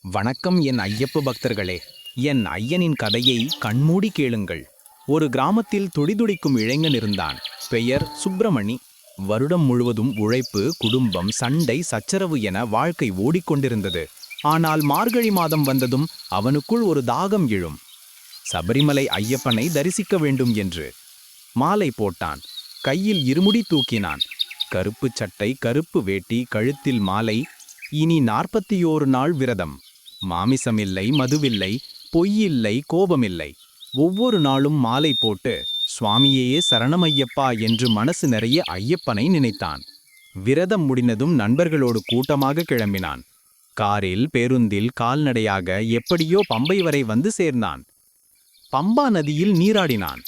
வணக்கம் என் ஐயப்ப பக்தர்களே. என் ஐயனின் கதையை கண்மூடி கேளுங்கள். ஒரு கிராமத்தில் துடிதுடிக்கும் இளைஞன் இருந்தான். பெயர் சுப்பிரமணி. வருடம் முழுவதும் உழைப்பு, குடும்பம், சண்டை, சச்சரவு என வாழ்க்கை ஓடிக்கொண்டிருந்தது. ஆனால் மார்கழி மாதம் வந்ததும் அவனுக்குள் ஒரு தாகம் எழும். சபரிமலை ஐயப்பனை தரிசிக்க வேண்டும் என்று மாலை போட்டான். கையில் இருமுடி தூக்கினான். கருப்பு சட்டை, கருப்பு வேட்டி, கழுத்தில் மாலை. இனி 41 நாள் விரதம். மாமிசமில்லை, மதுவில்லை, பொய்யில்லை, கோபமில்லை. ஒவ்வொரு நாளும் மாலை போட்டு சுவாமியே சரணமையப்பா என்று மனசு நிறைய ஐயப்பனை நினைத்தான். விரதம் முடிந்ததும் நண்பர்களோடு கூட்டமாக கிளம்பினான். காரில், பேருந்தில், கால்நடையாக எப்படியோ பம்பை வரை வந்து சேர்ந்தான். பம்பா நதியில் நீராடினான்.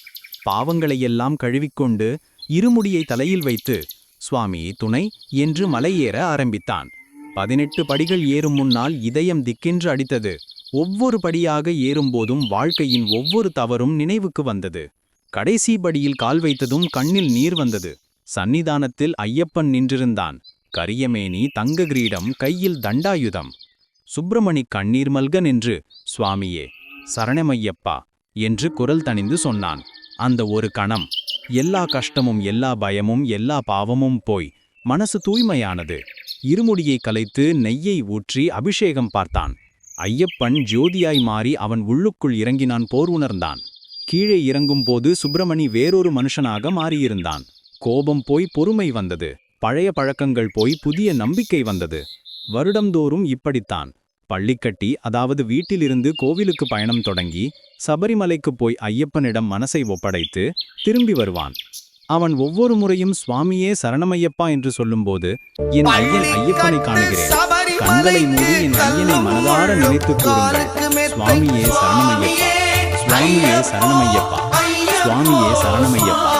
பாவங்களையெல்லாம் கழுவிக்கொண்டு இருமுடியை தலையில் வைத்து சுவாமி துணை என்று மலையேற ஆரம்பித்தான். 18 படிகள் ஏறும் முன்னால் இதயம் திக்கென்று அடித்தது. ஒவ்வொரு படியாக ஏறும்போதும் வாழ்க்கையின் ஒவ்வொரு தவறும் நினைவுக்கு வந்தது. கடைசி படியில் கால் வைத்ததும் கண்ணில் நீர் வந்தது. சந்நிதானத்தில் ஐயப்பன் நின்றிருந்தான். கரியமேனி, தங்க கிரீடம், கையில் தண்டாயுதம். சுப்பிரமணி கண்ணீர் மல்க நின்று சுவாமியே சரணமையப்பா என்று குரல் தணிந்து சொன்னான். அந்த ஒரு கணம் எல்லா கஷ்டமும், எல்லா பயமும், எல்லா பாவமும் போய் மனசு தூய்மையானது. இருமுடியை கலைத்து நெய்யை ஊற்றி அபிஷேகம் பார்த்தான். ஐயப்பன் ஜோதியாய் மாறி அவன் உள்ளுக்குள் இறங்கினான். போர் உணர்ந்தான். கீழே இறங்கும் போது சுப்பிரமணி வேறொரு மனுஷனாக மாறியிருந்தான். கோபம் போய் பொறுமை வந்தது. பழைய பழக்கங்கள் போய் புதிய நம்பிக்கை வந்தது. வருடந்தோறும் இப்படித்தான். பள்ளிக்கட்டி, அதாவது வீட்டிலிருந்து கோவிலுக்கு பயணம் தொடங்கி சபரிமலைக்கு போய் ஐயப்பனிடம் மனசை ஒப்படைத்து திரும்பி வருவான். அவன் ஒவ்வொரு முறையும் சுவாமியே சரணமையப்பா என்று சொல்லும்போது என் ஐயன் ஐயப்பனை காணுகிறேன். கண்களை மூடி என் ஐயனை மனதார நினைத்து கூறுங்கள். சுவாமியே சரணமையப்பா, சுவாமியே சரணமையப்பா, சுவாமியே சரணமையப்பா.